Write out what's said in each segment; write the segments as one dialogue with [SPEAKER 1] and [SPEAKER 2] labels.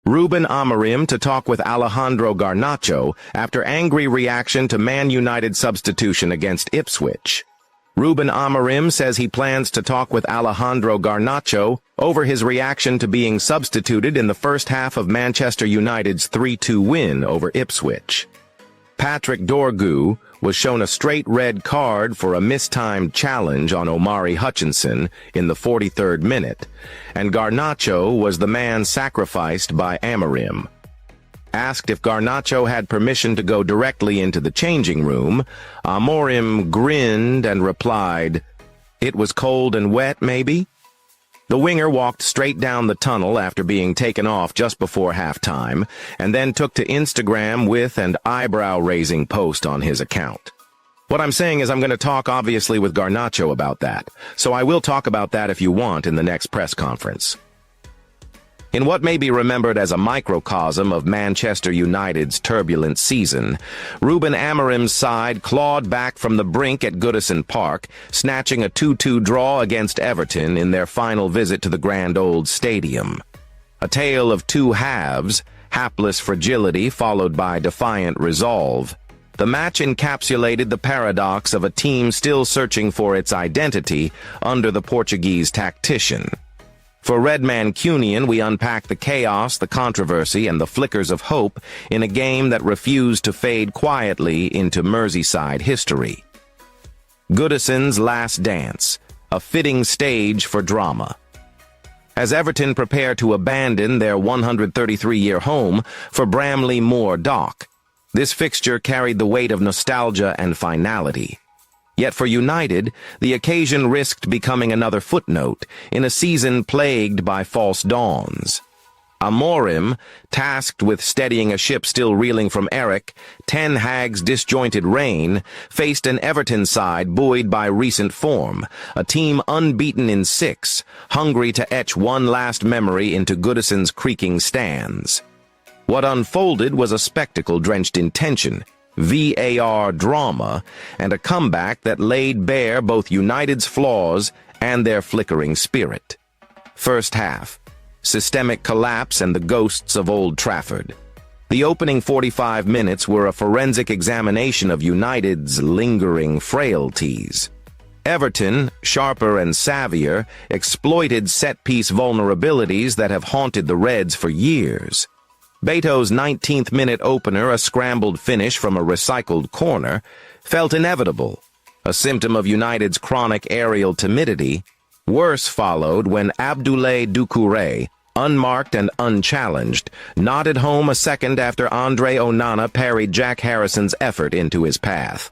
[SPEAKER 1] Ruben Amorim to talk with Alejandro Garnacho after angry reaction to Man United substitution against Ipswich. Ruben Amorim says he plans to talk with Alejandro Garnacho over his reaction to being substituted in the first half of Manchester United's 3-2 win over Ipswich. Patrick Dorgu was shown a straight red card for a mistimed challenge on Omari Hutchinson in the 43rd minute, and Garnacho was the man sacrificed by Amorim. Asked if Garnacho had permission to go directly into the changing room, Amorim grinned and replied, "It was cold and wet, maybe?" The winger walked straight down the tunnel after being taken off just before halftime, and then took to Instagram with an eyebrow-raising post on his account. What I'm saying is I'm going to talk obviously with Garnacho about that, so I will talk about that if you want in the next press conference. In what may be remembered as a microcosm of Manchester United's turbulent season, Ruben Amorim's side clawed back from the brink at Goodison Park, snatching a 2-2 draw against Everton in their final visit to the grand old stadium. A tale of two halves, hapless fragility followed by defiant resolve. The match encapsulated the paradox of a team still searching for its identity under the Portuguese tactician. For Red Mancunian, we unpack the chaos, the controversy, and the flickers of hope in a game that refused to fade quietly into Merseyside history. Goodison's last dance, a fitting stage for drama. As Everton prepare to abandon their 133-year home for Bramley Moor Dock, this fixture carried the weight of nostalgia and finality. Yet for United, the occasion risked becoming another footnote in a season plagued by false dawns. Amorim, tasked with steadying a ship still reeling from Eric, Ten Hag's disjointed reign, faced an Everton side buoyed by recent form, a team unbeaten in 6, hungry to etch one last memory into Goodison's creaking stands. What unfolded was a spectacle drenched in tension, VAR drama, and a comeback that laid bare both United's flaws and their flickering spirit. First half, systemic collapse and the ghosts of Old Trafford. The opening 45 minutes were a forensic examination of United's lingering frailties. Everton, sharper and savvier, exploited set-piece vulnerabilities that have haunted the Reds for years. Beto's 19th-minute opener, a scrambled finish from a recycled corner, felt inevitable, a symptom of United's chronic aerial timidity. Worse followed when Abdoulaye Doucouré, unmarked and unchallenged, nodded home a second after Andre Onana parried Jack Harrison's effort into his path.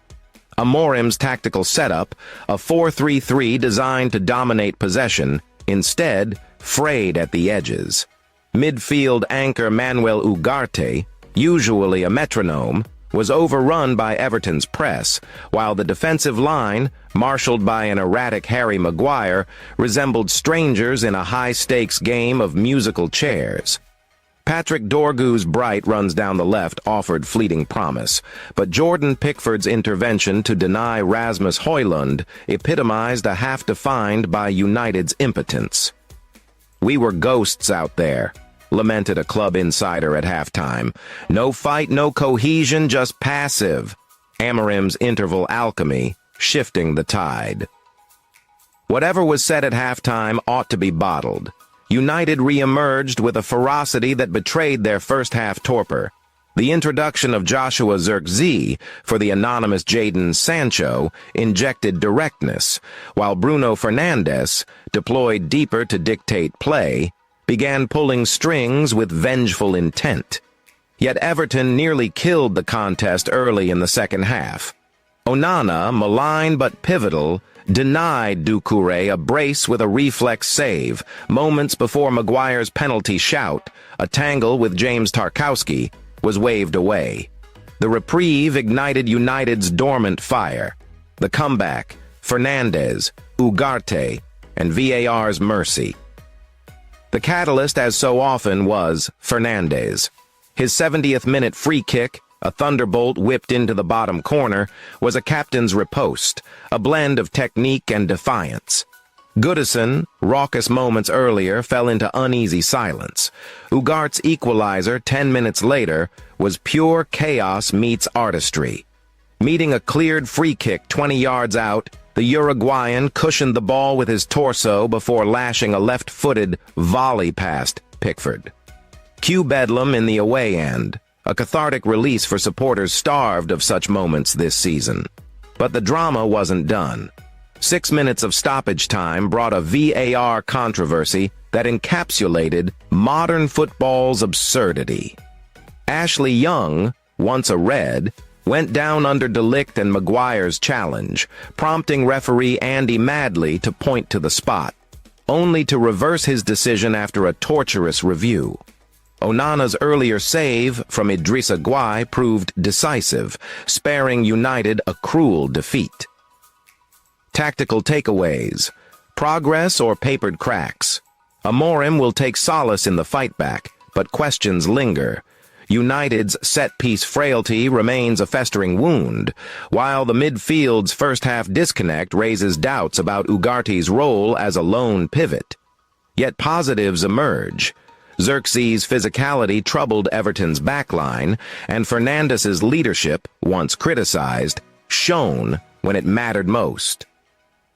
[SPEAKER 1] Amorim's tactical setup, a 4-3-3 designed to dominate possession, instead frayed at the edges. Midfield anchor Manuel Ugarte, usually a metronome, was overrun by Everton's press, while the defensive line, marshaled by an erratic Harry Maguire, resembled strangers in a high-stakes game of musical chairs. Patrick Dorgu's bright runs down the left offered fleeting promise, but Jordan Pickford's intervention to deny Rasmus Højlund epitomized a half defined by United's impotence. "We were ghosts out there," lamented a club insider at halftime. "No fight, no cohesion, just passive." Amorim's interval alchemy, shifting the tide. Whatever was said at halftime ought to be bottled. United re-emerged with a ferocity that betrayed their first-half torpor. The introduction of Joshua Zirkzee for the anonymous Jadon Sancho injected directness, while Bruno Fernandes, deployed deeper to dictate play, began pulling strings with vengeful intent. Yet Everton nearly killed the contest early in the second half. Onana, malign but pivotal, denied Doucouré a brace with a reflex save, moments before Maguire's penalty shout, a tangle with James Tarkowski, was waved away. The reprieve ignited United's dormant fire. The comeback, Fernandes, Ugarte, and VAR's mercy. The catalyst, as so often, was Fernandes. His 70th-minute free kick, a thunderbolt whipped into the bottom corner, was a captain's riposte, a blend of technique and defiance. Goodison, raucous moments earlier, fell into uneasy silence. Ugarte's equalizer 10 minutes later was pure chaos meets artistry. Meeting a cleared free kick 20 yards out, the Uruguayan cushioned the ball with his torso before lashing a left-footed volley past Pickford. Cue Bedlam in the away end, a cathartic release for supporters starved of such moments this season. But the drama wasn't done. 6 minutes of stoppage time brought a VAR controversy that encapsulated modern football's absurdity. Ashley Young, once a Red, went down under De Ligt and Maguire's challenge, prompting referee Andy Madley to point to the spot, only to reverse his decision after a torturous review. Onana's earlier save from Idrissa Gueye proved decisive, sparing United a cruel defeat. Tactical takeaways: progress or papered cracks. Amorim will take solace in the fight back, but questions linger. United's set-piece frailty remains a festering wound, while the midfield's first-half disconnect raises doubts about Ugarte's role as a lone pivot. Yet positives emerge. Xerxes' physicality troubled Everton's backline, and Fernandes's leadership, once criticized, shone when it mattered most.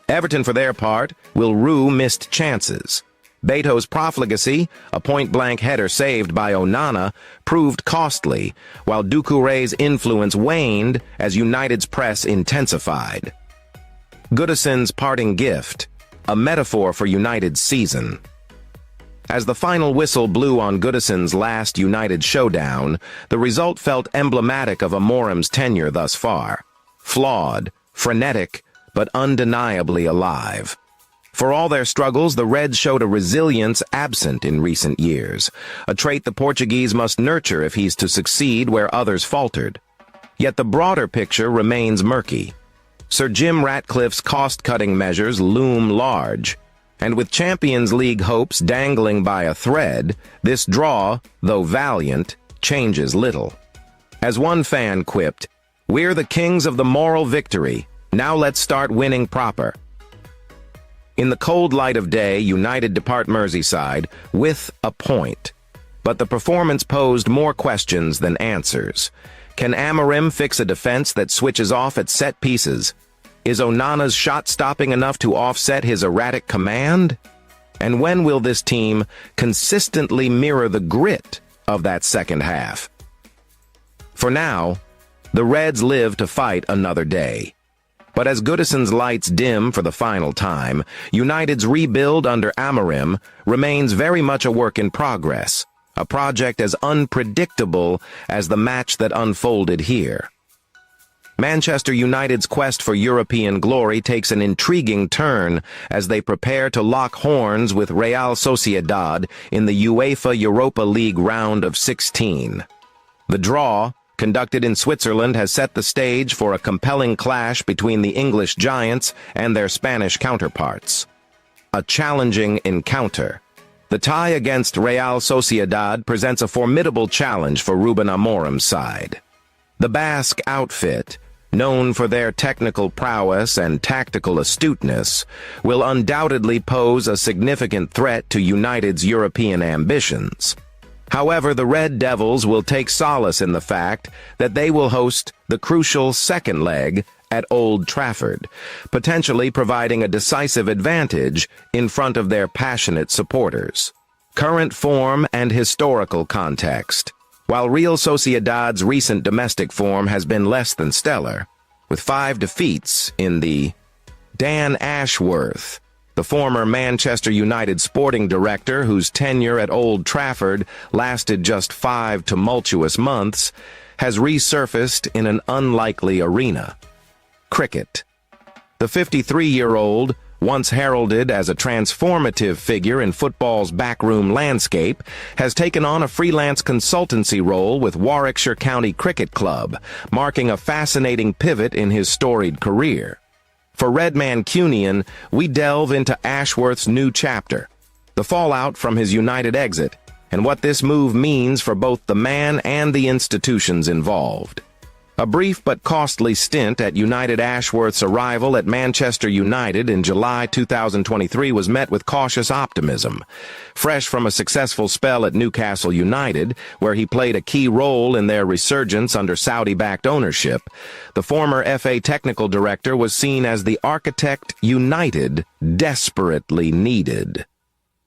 [SPEAKER 1] Everton, for their part, will rue missed chances. Beto's profligacy, a point-blank header saved by Onana, proved costly, while Doucouré's influence waned as United's press intensified. Goodison's parting gift, a metaphor for United's season. As the final whistle blew on Goodison's last United showdown, the result felt emblematic of Amorim's tenure thus far. Flawed, frenetic, but undeniably alive. For all their struggles, the Reds showed a resilience absent in recent years, a trait the Portuguese must nurture if he's to succeed where others faltered. Yet the broader picture remains murky. Sir Jim Ratcliffe's cost-cutting measures loom large, and with Champions League hopes dangling by a thread, this draw, though valiant, changes little. As one fan quipped, "We're the kings of the moral victory. Now let's start winning proper." In the cold light of day, United depart Merseyside with a point. But the performance posed more questions than answers. Can Amorim fix a defense that switches off at set pieces? Is Onana's shot stopping enough to offset his erratic command? And when will this team consistently mirror the grit of that second half? For now, the Reds live to fight another day. But as Goodison's lights dim for the final time, United's rebuild under Amorim remains very much a work in progress, a project as unpredictable as the match that unfolded here. Manchester United's quest for European glory takes an intriguing turn as they prepare to lock horns with Real Sociedad in the UEFA Europa League round of 16. The draw, conducted in Switzerland, has set the stage for a compelling clash between the English giants and their Spanish counterparts. A challenging encounter. The tie against Real Sociedad presents a formidable challenge for Ruben Amorim's side. The Basque outfit, known for their technical prowess and tactical astuteness, will undoubtedly pose a significant threat to United's European ambitions. However, the Red Devils will take solace in the fact that they will host the crucial second leg at Old Trafford, potentially providing a decisive advantage in front of their passionate supporters. Current form and historical context. While Real Sociedad's recent domestic form has been less than stellar, with 5 defeats in the Dan Ashworth, the former Manchester United sporting director whose tenure at Old Trafford lasted just 5 tumultuous months, has resurfaced in an unlikely arena. Cricket. The 53-year-old, once heralded as a transformative figure in football's backroom landscape, has taken on a freelance consultancy role with Warwickshire County Cricket Club, marking a fascinating pivot in his storied career. For Red Mancunian, we delve into Ashworth's new chapter, the fallout from his United exit, and what this move means for both the man and the institutions involved. A brief but costly stint at United Ashworth's arrival at Manchester United in July 2023 was met with cautious optimism. Fresh from a successful spell at Newcastle United, where he played a key role in their resurgence under Saudi-backed ownership, the former FA technical director was seen as the architect United desperately needed.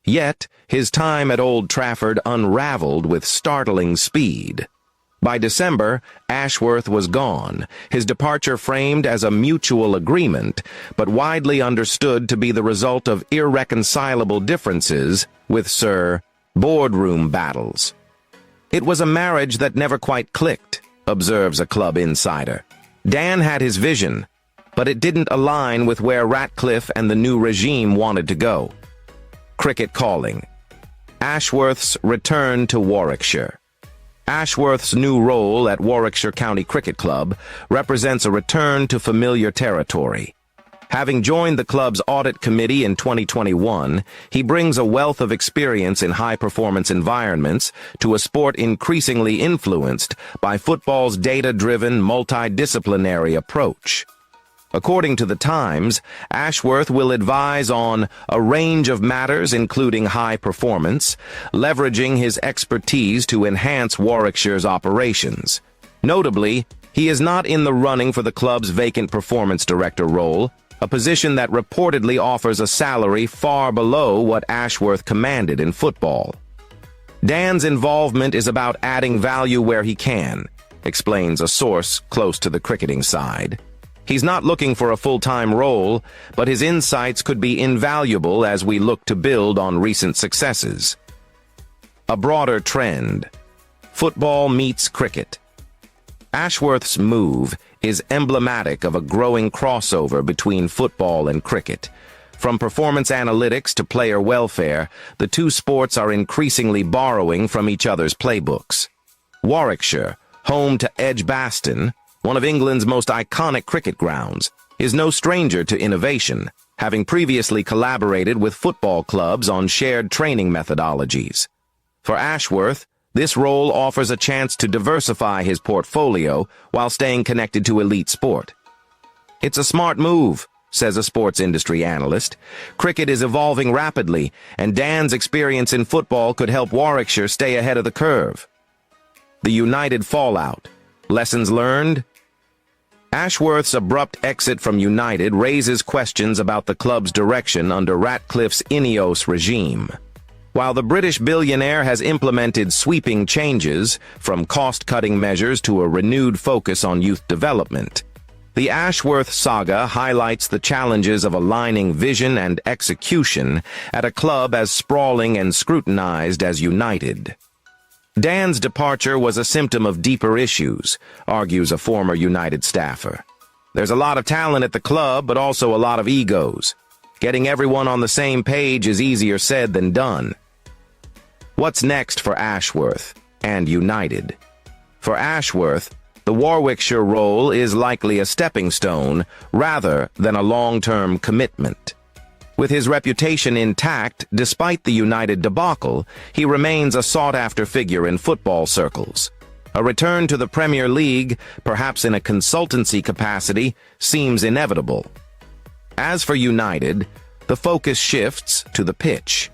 [SPEAKER 1] Yet, his time at Old Trafford unraveled with startling speed. By December, Ashworth was gone, his departure framed as a mutual agreement, but widely understood to be the result of irreconcilable differences with boardroom battles. It was a marriage that never quite clicked, observes a club insider. Dan had his vision, but it didn't align with where Ratcliffe and the new regime wanted to go. Cricket calling. Ashworth's return to Warwickshire. Ashworth's new role at Warwickshire County Cricket Club represents a return to familiar territory. Having joined the club's audit committee in 2021, he brings a wealth of experience in high-performance environments to a sport increasingly influenced by football's data-driven, multidisciplinary approach. According to The Times, Ashworth will advise on a range of matters including high performance, leveraging his expertise to enhance Warwickshire's operations. Notably, he is not in the running for the club's vacant performance director role, a position that reportedly offers a salary far below what Ashworth commanded in football. Dan's involvement is about adding value where he can, explains a source close to the cricketing side. He's not looking for a full-time role, but his insights could be invaluable as we look to build on recent successes. A broader trend. Football meets cricket. Ashworth's move is emblematic of a growing crossover between football and cricket. From performance analytics to player welfare, the two sports are increasingly borrowing from each other's playbooks. Warwickshire, home to Edgbaston, one of England's most iconic cricket grounds, is no stranger to innovation, having previously collaborated with football clubs on shared training methodologies. For Ashworth, this role offers a chance to diversify his portfolio while staying connected to elite sport. It's a smart move, says a sports industry analyst. Cricket is evolving rapidly, and Dan's experience in football could help Warwickshire stay ahead of the curve. The United fallout. Lessons learned? Ashworth's abrupt exit from United raises questions about the club's direction under Ratcliffe's Ineos regime. While the British billionaire has implemented sweeping changes, from cost-cutting measures to a renewed focus on youth development, the Ashworth saga highlights the challenges of aligning vision and execution at a club as sprawling and scrutinized as United. Dan's departure was a symptom of deeper issues, argues a former United staffer. There's a lot of talent at the club, but also a lot of egos. Getting everyone on the same page is easier said than done. What's next for Ashworth and United? For Ashworth, the Warwickshire role is likely a stepping stone rather than a long-term commitment. With his reputation intact, despite the United debacle, he remains a sought-after figure in football circles. A return to the Premier League, perhaps in a consultancy capacity, seems inevitable. As for United, the focus shifts to the pitch.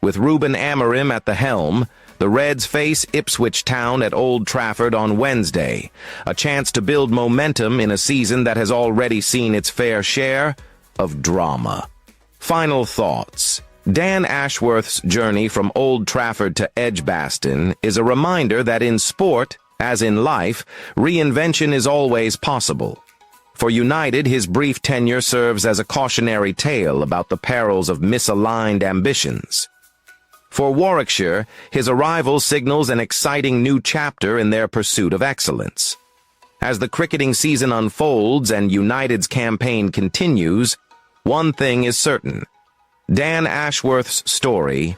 [SPEAKER 1] With Ruben Amorim at the helm, the Reds face Ipswich Town at Old Trafford on Wednesday, a chance to build momentum in a season that has already seen its fair share of drama. Final thoughts. Dan Ashworth's journey from Old Trafford to Edgbaston is a reminder that in sport, as in life, reinvention is always possible. For United, his brief tenure serves as a cautionary tale about the perils of misaligned ambitions. For Warwickshire, his arrival signals an exciting new chapter in their pursuit of excellence. As the cricketing season unfolds and United's campaign continues, one thing is certain: Dan Ashworth's story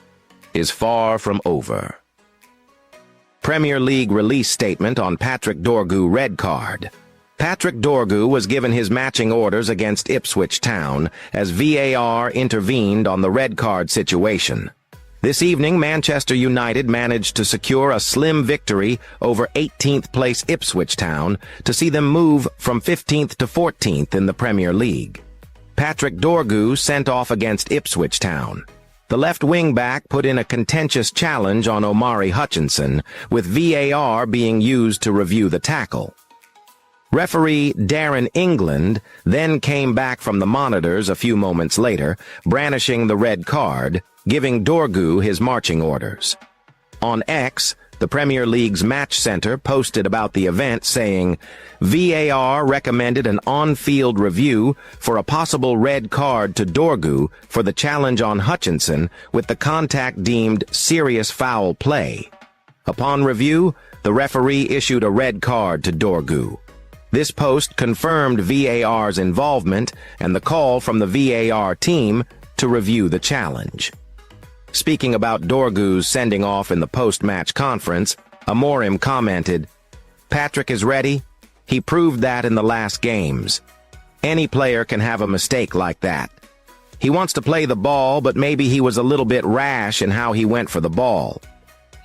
[SPEAKER 1] is far from over. Premier League release statement on Patrick Dorgu red card. Patrick Dorgu was given his matching orders against Ipswich Town as VAR intervened on the red card situation. This evening, Manchester United managed to secure a slim victory over 18th place Ipswich Town to see them move from 15th to 14th in the Premier League. Patrick Dorgu sent off against Ipswich Town. The left wing-back put in a contentious challenge on Omari Hutchinson, with VAR being used to review the tackle. Referee Darren England then came back from the monitors a few moments later, brandishing the red card, giving Dorgu his marching orders. On X, the Premier League's Match Center posted about the event saying, VAR recommended an on-field review for a possible red card to Dorgu for the challenge on Hutchinson, with the contact deemed serious foul play. Upon review, the referee issued a red card to Dorgu. This post confirmed VAR's involvement and the call from the VAR team to review the challenge. Speaking about Dorgu's sending off in the post-match conference, Amorim commented, "Patrick is ready. He proved that in the last games. Any player can have a mistake like that. He wants to play the ball, but maybe he was a little bit rash in how he went for the ball.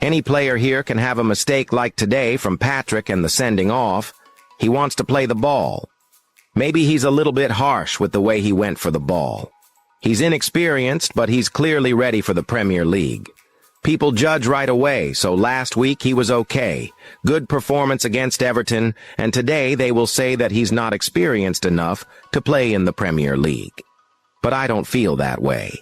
[SPEAKER 1] Any player here can have a mistake like today from Patrick and the sending off. He wants to play the ball. Maybe he's a little bit harsh with the way he went for the ball. He's inexperienced, but he's clearly ready for the Premier League. People judge right away, so last week he was okay. Good performance against Everton, and today they will say that he's not experienced enough to play in the Premier League. But I don't feel that way."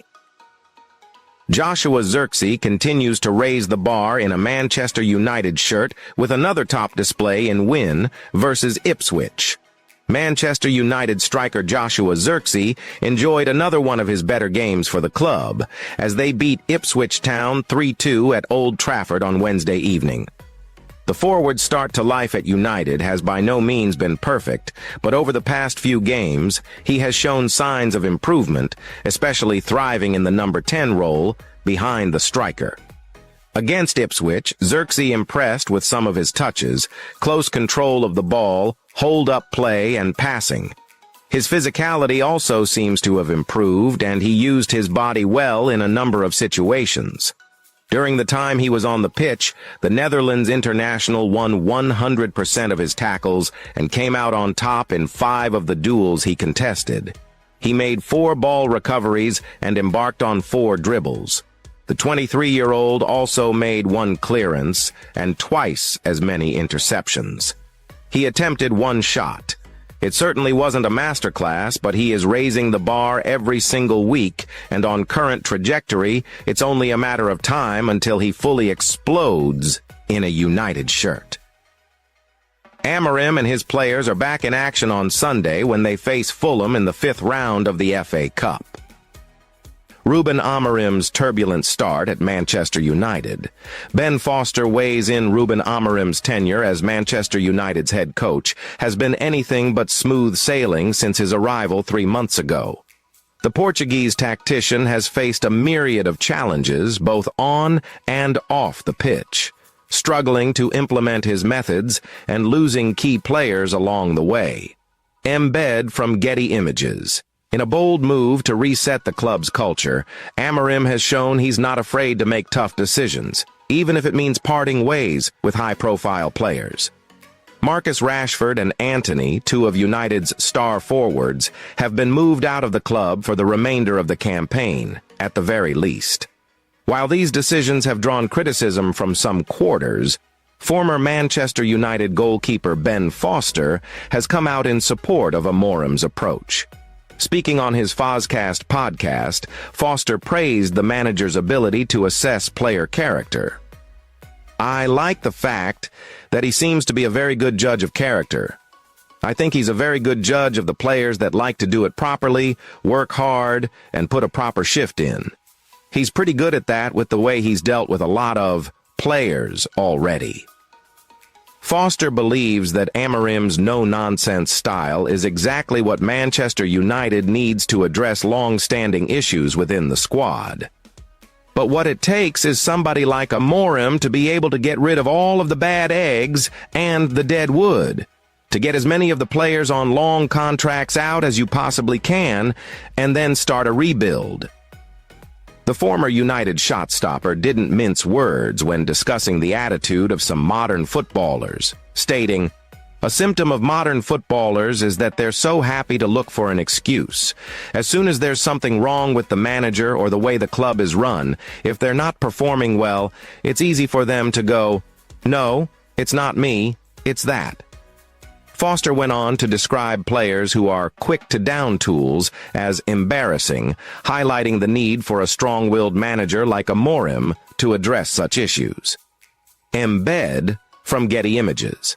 [SPEAKER 1] Joshua Zirkzee continues to raise the bar in a Manchester United shirt with another top display in win versus Ipswich. Manchester United striker Joshua Zirkzee enjoyed another one of his better games for the club as they beat Ipswich Town 3-2 at Old Trafford on Wednesday evening. The forward's start to life at United has by no means been perfect, but over the past few games, he has shown signs of improvement, especially thriving in the number 10 role behind the striker. Against Ipswich, Zirkzee impressed with some of his touches, close control of the ball, hold-up play, and passing. His physicality also seems to have improved, and he used his body well in a number of situations. During the time he was on the pitch, the Netherlands international won 100% of his tackles and came out on top in 5 of the duels he contested. He made 4 ball recoveries and embarked on 4 dribbles. The 23-year-old also made 1 clearance and twice as many interceptions. He attempted 1 shot. It certainly wasn't a masterclass, but he is raising the bar every single week, and on current trajectory, it's only a matter of time until he fully explodes in a United shirt. Amorim and his players are back in action on Sunday when they face Fulham in the 5th round of the FA Cup. Ruben Amorim's turbulent start at Manchester United. Ben Foster weighs in Ruben Amorim's tenure as Manchester United's head coach has been anything but smooth sailing since his arrival 3 months ago. The Portuguese tactician has faced a myriad of challenges both on and off the pitch, struggling to implement his methods and losing key players along the way. Embed from Getty Images. In a bold move to reset the club's culture, Amorim has shown he's not afraid to make tough decisions, even if it means parting ways with high-profile players. Marcus Rashford and Antony, 2 of United's star forwards, have been moved out of the club for the remainder of the campaign, at the very least. While these decisions have drawn criticism from some quarters, former Manchester United goalkeeper Ben Foster has come out in support of Amorim's approach. Speaking on his Fozcast podcast, Foster praised the manager's ability to assess player character. "I like the fact that he seems to be a very good judge of character. I think he's a very good judge of the players that like to do it properly, work hard, and put a proper shift in. He's pretty good at that with the way he's dealt with a lot of players already." Foster believes that Amorim's no-nonsense style is exactly what Manchester United needs to address long-standing issues within the squad. But what it takes is somebody like Amorim to be able to get rid of all of the bad eggs and the dead wood, to get as many of the players on long contracts out as you possibly can, and then start a rebuild. The former United shot-stopper didn't mince words when discussing the attitude of some modern footballers, stating, "A symptom of modern footballers is that they're so happy to look for an excuse. As soon as there's something wrong with the manager or the way the club is run, if they're not performing well, it's easy for them to go, 'No, it's not me, it's that.'" Foster went on to describe players who are quick-to-down tools as embarrassing, highlighting the need for a strong-willed manager like Amorim to address such issues. Embed from Getty Images.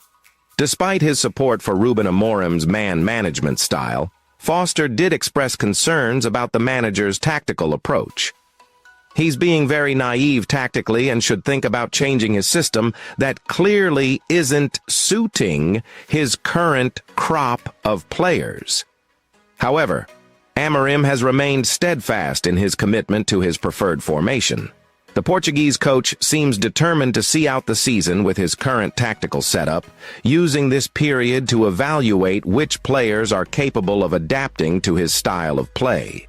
[SPEAKER 1] Despite his support for Ruben Amorim's man management style, Foster did express concerns about the manager's tactical approach. "He's being very naive tactically and should think about changing his system that clearly isn't suiting his current crop of players." However, Amorim has remained steadfast in his commitment to his preferred formation. The Portuguese coach seems determined to see out the season with his current tactical setup, using this period to evaluate which players are capable of adapting to his style of play.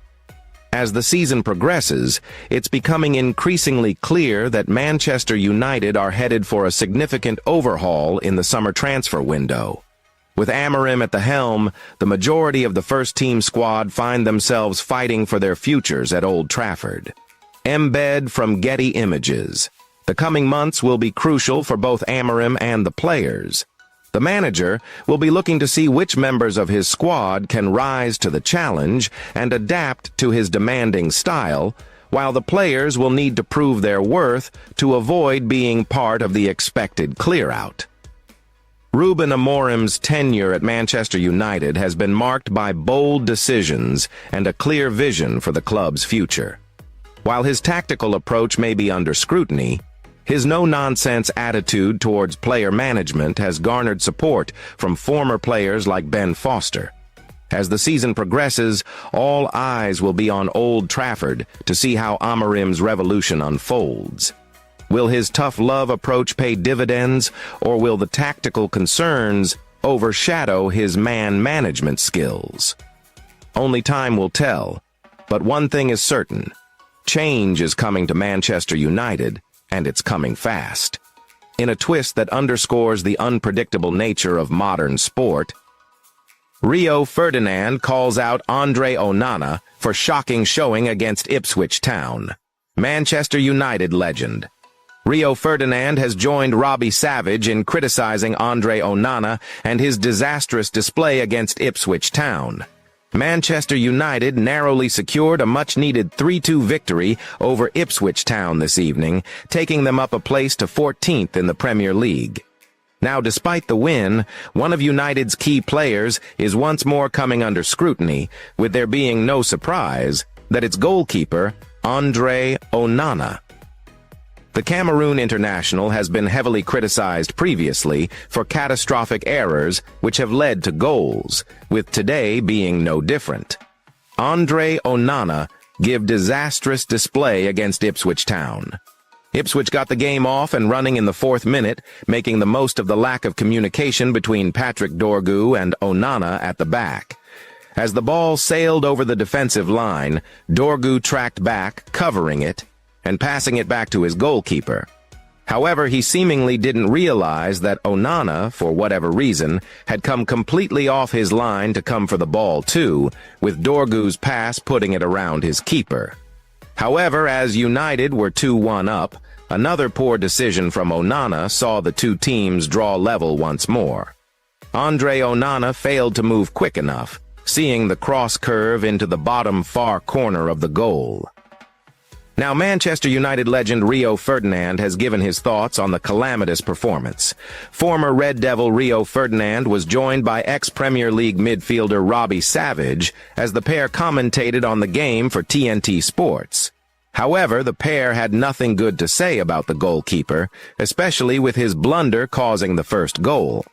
[SPEAKER 1] As the season progresses, it's becoming increasingly clear that Manchester United are headed for a significant overhaul in the summer transfer window. With Amorim at the helm, the majority of the first-team squad find themselves fighting for their futures at Old Trafford. Embed from Getty Images. The coming months will be crucial for both Amorim and the players. The manager will be looking to see which members of his squad can rise to the challenge and adapt to his demanding style, while the players will need to prove their worth to avoid being part of the expected clear-out. Ruben Amorim's tenure at Manchester United has been marked by bold decisions and a clear vision for the club's future. While his tactical approach may be under scrutiny, his no-nonsense attitude towards player management has garnered support from former players like Ben Foster. As the season progresses, all eyes will be on Old Trafford to see how Amorim's revolution unfolds. Will his tough love approach pay dividends, or will the tactical concerns overshadow his man management skills? Only time will tell, but one thing is certain: change is coming to Manchester United, and it's coming fast. In a twist that underscores the unpredictable nature of modern sport, Rio Ferdinand calls out Andre Onana for shocking showing against Ipswich Town. Manchester United legend Rio Ferdinand has joined Robbie Savage in criticizing Andre Onana and his disastrous display against Ipswich Town. Manchester United narrowly secured a much-needed 3-2 victory over Ipswich Town this evening, taking them up a place to 14th in the Premier League. Now, despite the win, one of United's key players is once more coming under scrutiny, with there being no surprise that it's goalkeeper Andre Onana. The Cameroon international has been heavily criticized previously for catastrophic errors which have led to goals, with today being no different. Andre Onana gave disastrous display against Ipswich Town. Ipswich got the game off and running in the 4th minute, making the most of the lack of communication between Patrick Dorgu and Onana at the back. As the ball sailed over the defensive line, Dorgu tracked back, covering it, and passing it back to his goalkeeper. However, he seemingly didn't realize that Onana, for whatever reason, had come completely off his line to come for the ball too, with Dorgu's pass putting it around his keeper. However, as United were 2-1 up, another poor decision from Onana saw the two teams draw level once more. Andre Onana failed to move quick enough, seeing the cross curve into the bottom far corner of the goal. Now, Manchester United legend Rio Ferdinand has given his thoughts on the calamitous performance. Former Red Devil Rio Ferdinand was joined by ex-Premier League midfielder Robbie Savage as the pair commentated on the game for TNT Sports. However, the pair had nothing good to say about the goalkeeper, especially with his blunder causing the first goal.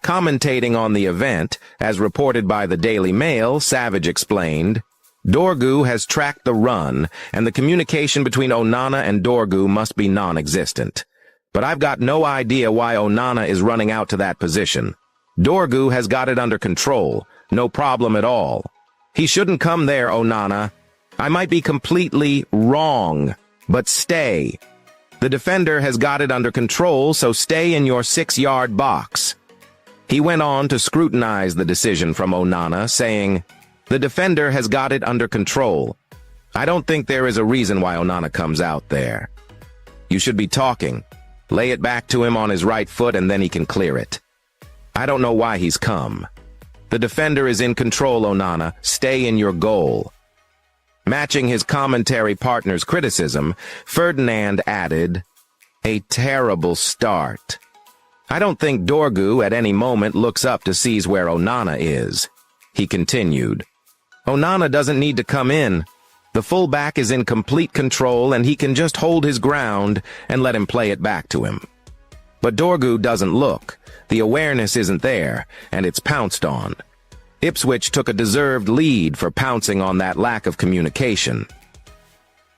[SPEAKER 1] Commentating on the event, as reported by the Daily Mail, Savage explained, "Dorgu has tracked the run, and the communication between Onana and Dorgu must be non-existent. But I've got no idea why Onana is running out to that position. Dorgu has got it under control, no problem at all. He shouldn't come there, Onana. I might be completely wrong, but stay. The defender has got it under control, so stay in your 6-yard box. He went on to scrutinize the decision from Onana, saying, "The defender has got it under control. I don't think there is a reason why Onana comes out there. You should be talking. Lay it back to him on his right foot and then he can clear it. I don't know why he's come. The defender is in control, Onana. Stay in your goal." Matching his commentary partner's criticism, Ferdinand added, "A terrible start. I don't think Dorgu at any moment looks up to see where Onana is." He continued, "Onana doesn't need to come in. The fullback is in complete control and he can just hold his ground and let him play it back to him. But Dorgu doesn't look. The awareness isn't there, and it's pounced on. Ipswich took a deserved lead for pouncing on that lack of communication.